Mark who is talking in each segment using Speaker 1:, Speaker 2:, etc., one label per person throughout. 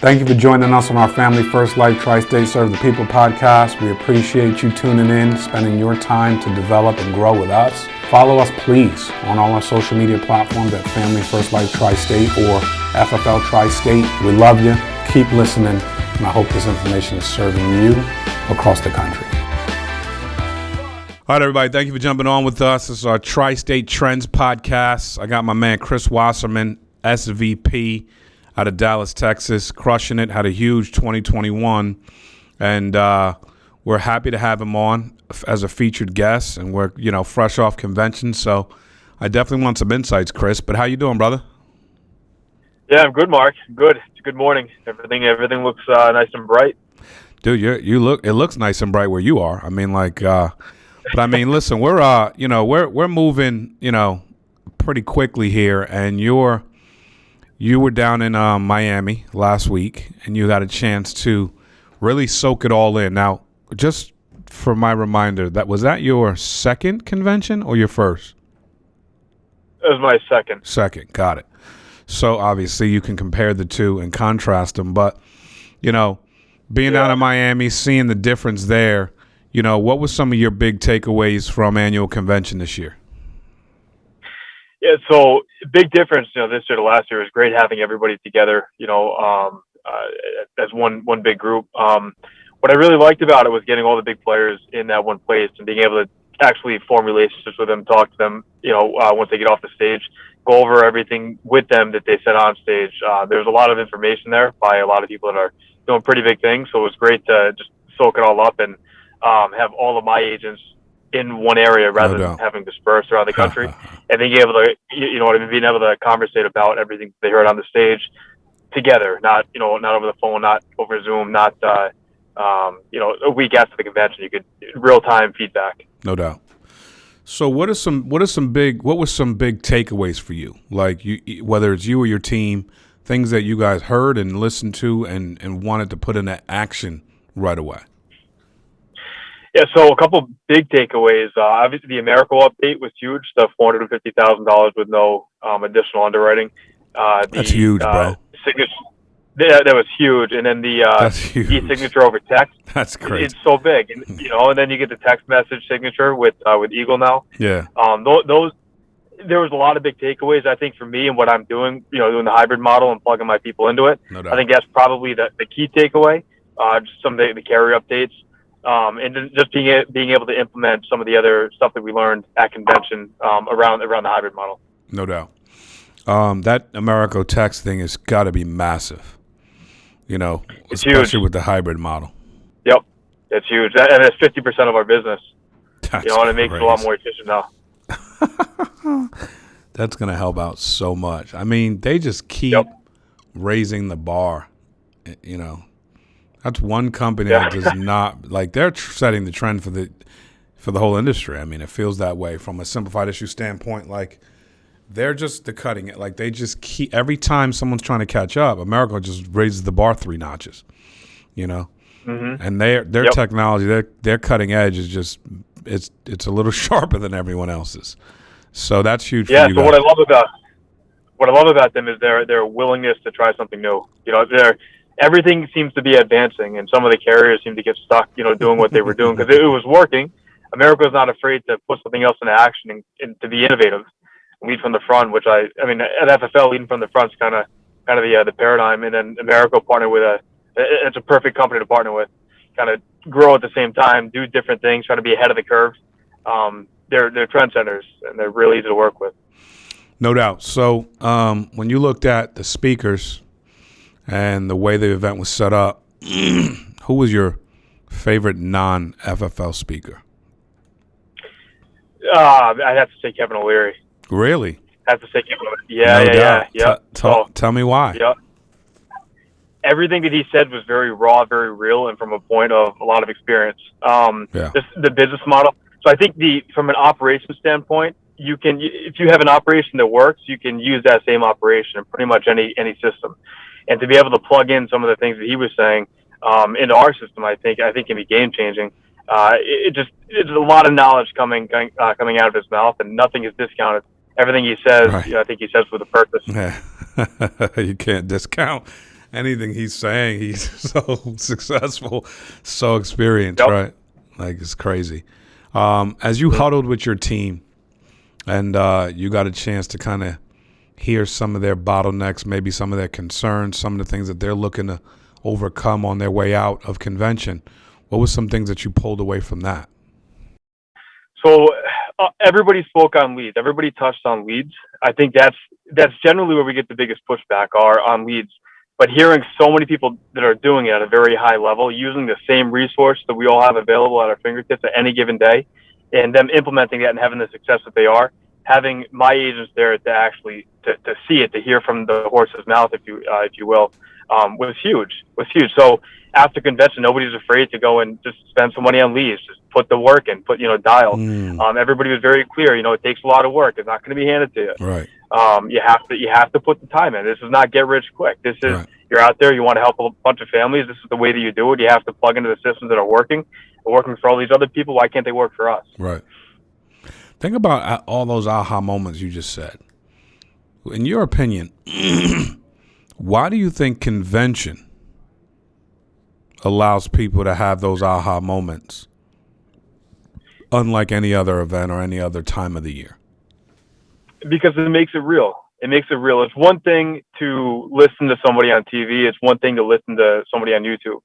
Speaker 1: Thank you for joining us on our Family First Life Tri-State Serve the People podcast. We appreciate you tuning in, spending your time to develop and grow with us. Follow us, please, on all our social media platforms at Family First Life Tri-State or FFL Tri-State. We love you. Keep listening, and I hope this information is serving you across the country. All right, everybody, thank you for jumping on with us. This is our Tri-State Trends podcast. I got my man Chris Wassarman, SVP, out of Dallas, Texas, crushing it, had a huge 2021, and we're happy to have him on as a featured guest, and we're, fresh off convention, so I definitely want some insights, Chris, but how you doing, brother?
Speaker 2: Yeah, I'm good, Mark. Good. It's a good morning. Everything looks nice and bright.
Speaker 1: Dude, it looks nice and bright where you are. I mean, listen, we're moving, pretty quickly here, and you were down in Miami last week, and you got a chance to really soak it all in. Now, just for my reminder, was that your second convention or your first?
Speaker 2: It was my second.
Speaker 1: Second, got it. So obviously you can compare the two and contrast them, but being down in Miami, seeing the difference there, what was some of your big takeaways from annual convention this year?
Speaker 2: Yeah, so big difference, this year to last year. It was great having everybody together, as one big group. What I really liked about it was getting all the big players in that one place and being able to actually form relationships with them, talk to them, once they get off the stage, go over everything with them that they said on stage. There's a lot of information there by a lot of people that are doing pretty big things. So it was great to just soak it all up and have all of my agents in one area rather than having dispersed around the country, and being able to, being able to conversate about everything they heard on the stage together, not over the phone, not over Zoom, not, a week after the convention, you could real-time feedback.
Speaker 1: No doubt. So what were some big takeaways for you? Like whether it's you or your team, things that you guys heard and listened to and wanted to put into action right away?
Speaker 2: Yeah, so a couple big takeaways. Obviously, the Americo update was huge. The $450,000 with no additional underwriting.
Speaker 1: That's huge, bro.
Speaker 2: That was huge. And then the e-signature over text.
Speaker 1: That's great.
Speaker 2: It's so big, and then you get the text message signature with Eagle now.
Speaker 1: Yeah.
Speaker 2: There was a lot of big takeaways, I think, for me and what I'm doing. Doing the hybrid model and plugging my people into it.
Speaker 1: No doubt.
Speaker 2: I think that's probably the key takeaway. Just some of the carrier updates. And then just being able to implement some of the other stuff that we learned at convention around the hybrid model.
Speaker 1: No doubt. That Americo text thing has got to be massive,
Speaker 2: it's
Speaker 1: especially
Speaker 2: huge.
Speaker 1: with the hybrid model.
Speaker 2: Yep, it's huge. And it's 50% of our business.
Speaker 1: That's
Speaker 2: and it makes it a lot more efficient now.
Speaker 1: That's going to help out so much. I mean, they just keep raising the bar, That's one company that does not they're setting the trend for the whole industry. I mean, it feels that way from a simplified issue standpoint. Like they're just the cutting it. Like they just keep every time someone's trying to catch up, America just raises the bar 3 notches.
Speaker 2: Mm-hmm.
Speaker 1: And their technology, their cutting edge is just it's a little sharper than everyone else's. So that's huge.
Speaker 2: Yeah.
Speaker 1: For you
Speaker 2: so
Speaker 1: guys.
Speaker 2: what I love about them is their willingness to try something new. Everything seems to be advancing, and some of the carriers seem to get stuck, doing what they were doing because it was working. America's not afraid to put something else into action and to be innovative, lead from the front. Which at FFL, leading from the front is kind of the paradigm. And then America partnered with it's a perfect company to partner with. Kind of grow at the same time, do different things, try to be ahead of the curve. They're trendsetters, and they're really easy to work with.
Speaker 1: No doubt. So when you looked at the speakers and the way the event was set up, who was your favorite non-FFL speaker?
Speaker 2: I'd have to say Kevin OLeary.
Speaker 1: Really?
Speaker 2: I have to say Kevin OLeary. Yeah.
Speaker 1: Tell me why.
Speaker 2: Yeah. Everything that he said was very raw, very real, and from a point of a lot of experience. The business model. So I think from an operations standpoint, if you have an operation that works, you can use that same operation in pretty much any system. And to be able to plug in some of the things that he was saying into our system, I think can be game changing. It's a lot of knowledge coming out of his mouth, and nothing is discounted. Everything he says,
Speaker 1: right.
Speaker 2: I think he says with a purpose.
Speaker 1: Yeah. You can't discount anything he's saying. He's so successful, so experienced,
Speaker 2: Yep.
Speaker 1: right? Like it's crazy. As you
Speaker 2: Mhm.
Speaker 1: huddled with your team and you got a chance to kind of hear some of their bottlenecks, maybe some of their concerns, some of the things that they're looking to overcome on their way out of convention. What was some things that you pulled away from that?
Speaker 2: So everybody spoke on leads. Everybody touched on leads. I think that's generally where we get the biggest pushback are on leads. But hearing so many people that are doing it at a very high level, using the same resource that we all have available at our fingertips at any given day, and them implementing that and having the success that they are, having my agents there to actually to see it, to hear from the horse's mouth, if you will, was huge. Was huge. So after convention, nobody's afraid to go and just spend some money on leads. Just put the work in, dial.
Speaker 1: Mm,
Speaker 2: Everybody was very clear. It takes a lot of work. It's not going to be handed to you.
Speaker 1: right,
Speaker 2: You have to put the time in. This is not get rich quick. This is
Speaker 1: right,
Speaker 2: you're out there. You want to help a bunch of families. This is the way that you do it. You have to plug into the systems that are working. They're working for all these other people. Why can't they work for us?
Speaker 1: right. Think about all those aha moments you just said. In your opinion, why do you think convention allows people to have those aha moments, unlike any other event or any other time of the year?
Speaker 2: Because it makes it real. It makes it real. It's one thing to listen to somebody on TV. It's one thing to listen to somebody on YouTube.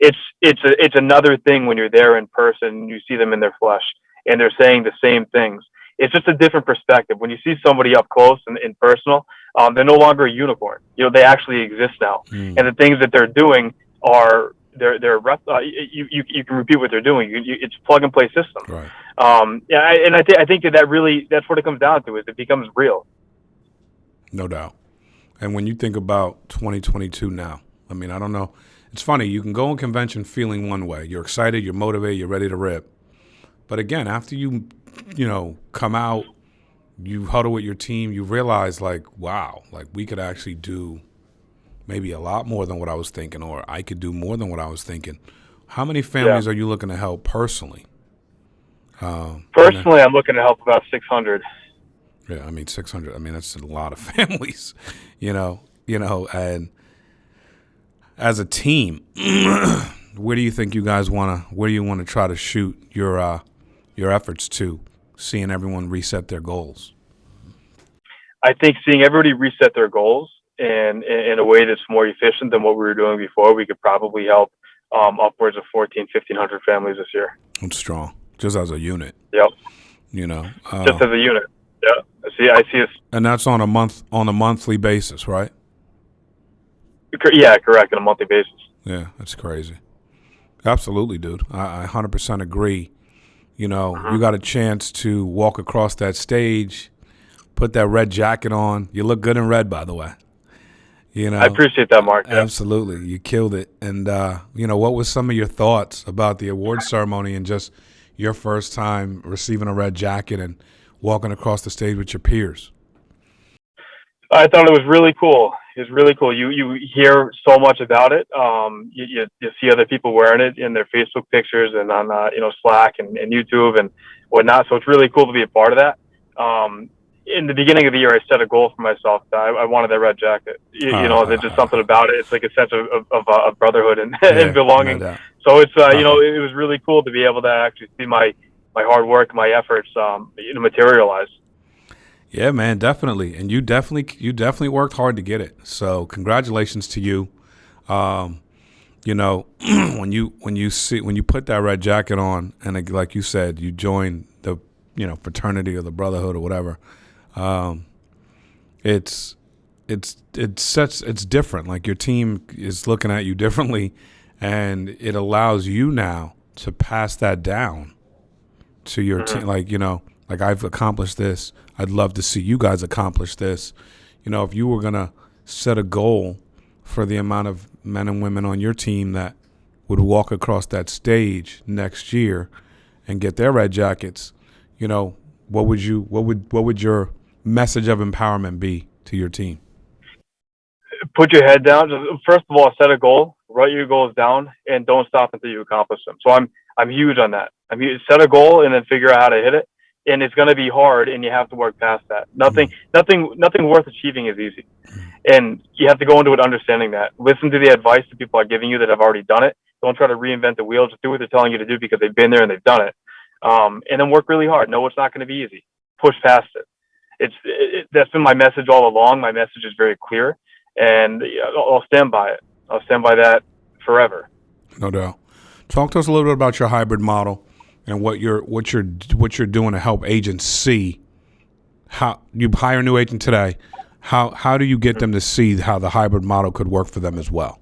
Speaker 2: It's another thing when you're there in person. You see them in their flesh, and they're saying the same things. It's just a different perspective. When you see somebody up close and in personal, they're no longer a unicorn. They actually exist now,
Speaker 1: Mm.
Speaker 2: and the things that they're doing are you can repeat what they're doing. It's plug and play system.
Speaker 1: Right.
Speaker 2: I think that really that's what it comes down to is it becomes real.
Speaker 1: No doubt. And when you think about 2022 now, I mean, I don't know. It's funny. You can go on convention feeling one way. You're excited, you're motivated, you're ready to rip. But again, after you come out, you huddle with your team, you realize like, wow, like we could actually do maybe a lot more than what I was thinking, or I could do more than what I was thinking. How many
Speaker 2: Yeah.
Speaker 1: families are you looking to help personally?
Speaker 2: Personally, I'm looking to help about 600.
Speaker 1: Yeah, I mean 600. I mean that's a lot of families, and as a team, where do you think you guys where do you want to try to shoot your efforts to seeing everyone reset their goals?
Speaker 2: I think seeing everybody reset their goals and in a way that's more efficient than what we were doing before, we could probably help upwards of 1,500 families this year.
Speaker 1: It's strong, just as a unit,
Speaker 2: Yep,
Speaker 1: you know,
Speaker 2: just as a unit. Yeah, I see us.
Speaker 1: and that's on a monthly basis, right?
Speaker 2: Yeah, correct, on a monthly basis.
Speaker 1: Yeah, that's crazy. Absolutely, dude. I 100% agree. You
Speaker 2: Mm-hmm.
Speaker 1: got a chance to walk across that stage, put that red jacket on. You look good in red, by the way.
Speaker 2: I appreciate that, Mark. Yeah.
Speaker 1: Absolutely. You killed it. And, what was some of your thoughts about the award ceremony and just your first time receiving a red jacket and walking across the stage with your peers?
Speaker 2: I thought it was really cool. It was really cool. You hear so much about it. You see other people wearing it in their Facebook pictures and on Slack and YouTube and whatnot. So it's really cool to be a part of that. In the beginning of the year, I set a goal for myself. I wanted that red jacket. There's just something about it. It's like a sense of brotherhood and,
Speaker 1: Yeah,
Speaker 2: and belonging.
Speaker 1: no doubt.
Speaker 2: So it's it was really cool to be able to actually see my hard work, my efforts materialize.
Speaker 1: Yeah, man, definitely. And you definitely worked hard to get it. So congratulations to you. When you put that red jacket on and like you said, you join the fraternity or the brotherhood or whatever. It's different. Like your team is looking at you differently, and it allows you now to pass that down to your team. Like I've accomplished this. I'd love to see you guys accomplish this. If you were gonna set a goal for the amount of men and women on your team that would walk across that stage next year and get their red jackets, what would your message of empowerment be to your team?
Speaker 2: Put your head down. First of all, set a goal. Write your goals down, and don't stop until you accomplish them. So I'm huge on that. Set a goal and then figure out how to hit it. And it's going to be hard, and you have to work past that. Nothing worth achieving is easy. And you have to go into it understanding that. Listen to the advice that people are giving you that have already done it. Don't try to reinvent the wheel. Just do what they're telling you to do because they've been there and they've done it. And then work really hard. No, it's not going to be easy. Push past it. That's been my message all along. My message is very clear, and I'll stand by it. I'll stand by that forever.
Speaker 1: No doubt. Talk to us a little bit about your hybrid model and what you're doing to help agents see how you hire a new agent today. How do you get them to see how the hybrid model could work for them as well?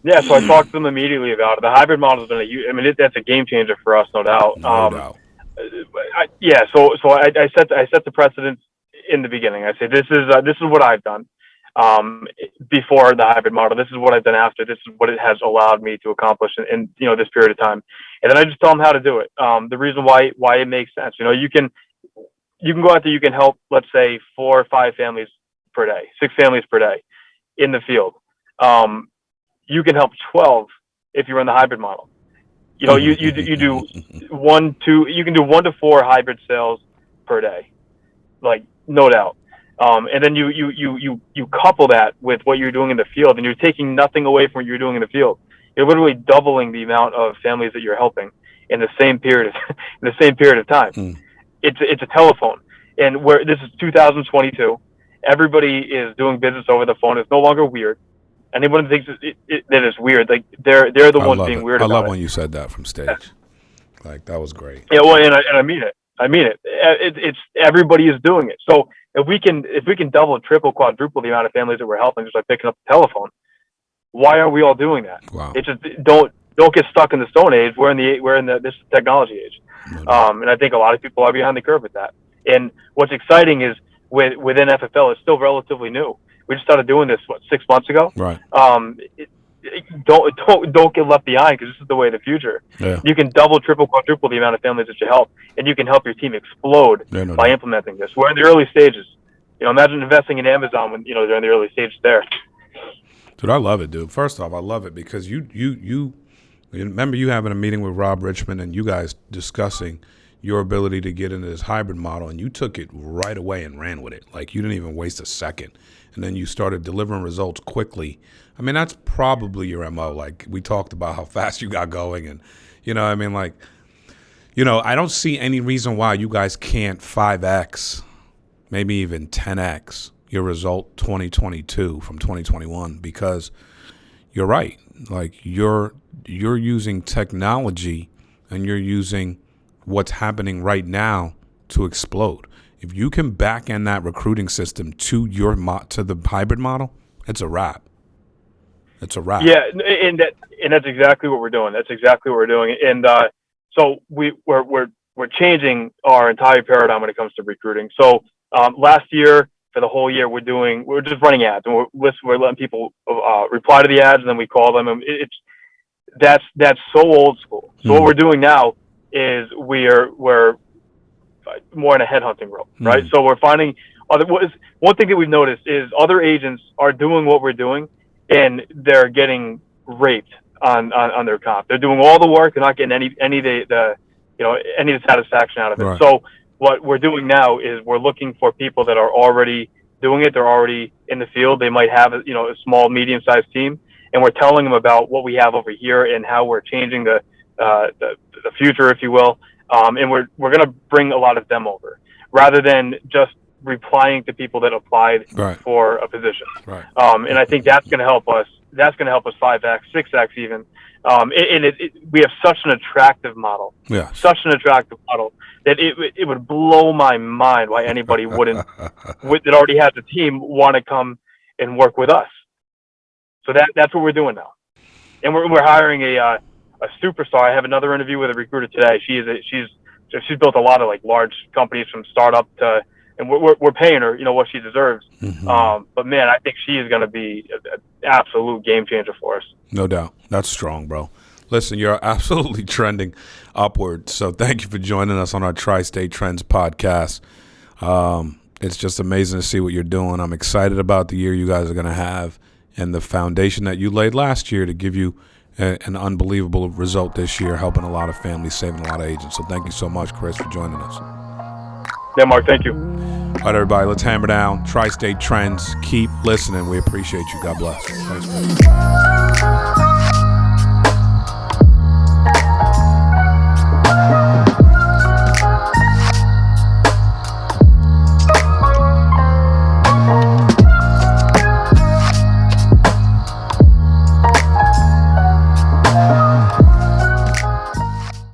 Speaker 2: Yeah, so I talked to them immediately about it. The hybrid model has been that's a game changer for us, no doubt.
Speaker 1: No doubt.
Speaker 2: So I set the precedent in the beginning. I say this is what I've done before the hybrid model. This is what I've done after. This is what it has allowed me to accomplish in this period of time. And then I just tell them how to do it. The reason why it makes sense. You can go out there. You can help, let's say, 4 or 5 families per day, 6 families per day in the field. You can help 12 if you run the hybrid model. You do 1, 2. You can do 1 to 4 hybrid sales per day, like no doubt. And then you couple that with what you're doing in the field, and you're taking nothing away from what you're doing in the field. You're literally doubling the amount of families that you're helping in the same period of time. It's a telephone, and where this is 2022, everybody is doing business over the phone. It's no longer weird. Anyone thinks that it's weird, like they're the ones being weird about it.
Speaker 1: I love when you said that from stage. Like, that was great.
Speaker 2: Yeah, well, and I mean it. It's everybody is doing it. So if we can double, triple, quadruple the amount of families that we're helping just by picking up the telephone, why aren't we all doing that?
Speaker 1: Wow.
Speaker 2: It's just don't get stuck in the Stone Age. We're in this technology age, and I think a lot of people are behind the curve with that. And what's exciting is within FFL, it's still relatively new. We just started doing this 6 months ago.
Speaker 1: Right.
Speaker 2: Don't get left behind, because this is the way of the future.
Speaker 1: Yeah.
Speaker 2: You can double, triple, quadruple the amount of families that you help, and you can help your team explode by implementing this. We're in the early stages. Imagine investing in Amazon when they're in the early stages there.
Speaker 1: Dude, I love it, dude. First off, I love it because you remember you having a meeting with Rob Richmond and you guys discussing your ability to get into this hybrid model, and you took it right away and ran with it. Like, you didn't even waste a second. And then you started delivering results quickly. I mean, that's probably your MO. Like, we talked about how fast you got going, and I don't see any reason why you guys can't 5X, maybe even 10X your result 2022 from 2021, because you're right. Like, you're using technology and you're using what's happening right now to explode. If you can back end that recruiting system to the hybrid model, it's a wrap. It's a wrap.
Speaker 2: Yeah, and that's exactly what we're doing. That's exactly what we're doing. And so we're changing our entire paradigm when it comes to recruiting. So last year, for the whole year, we're just running ads, and we're letting people reply to the ads, and then we call them. And that's so old school. So what we're doing now is we're more in a headhunting role, right? So we're finding one thing that we've noticed is other agents are doing what we're doing, and they're getting raped on their comp. They're doing all the work. They're not getting any of the satisfaction out of it. Right. So what we're doing now is we're looking for people that are already doing it. They're already in the field. They might have a small, medium-sized team, and we're telling them about what we have over here and how we're changing the future, if you will. And we're going to bring a lot of them over rather than just replying to people that applied for a position. Right. And I think that's going to help us. That's going to help us 5X, 6X even. And we have such an attractive model. Yeah. Such an attractive model that it would blow my mind why anybody wouldn't, that already has a team, want to come and work with us. So that's what we're doing now. And we're hiring a superstar. I have another interview with a recruiter today. She's built a lot of large companies from startup to, and we're paying her what she deserves. Mm-hmm. But man, I think she is going to be an absolute game changer for us.
Speaker 1: No doubt. That's strong, bro. Listen, you're absolutely trending upward. So thank you for joining us on our Tri-State Trends podcast. It's just amazing to see what you're doing. I'm excited about the year you guys are going to have and the foundation that you laid last year to give you an unbelievable result this year, helping a lot of families, saving a lot of agents. So thank you so much, Chris, for joining us.
Speaker 2: Yeah, Mark, thank you.
Speaker 1: All right, everybody, let's hammer down. Tri-State Trends. Keep listening. We appreciate you. God bless. Thanks, man.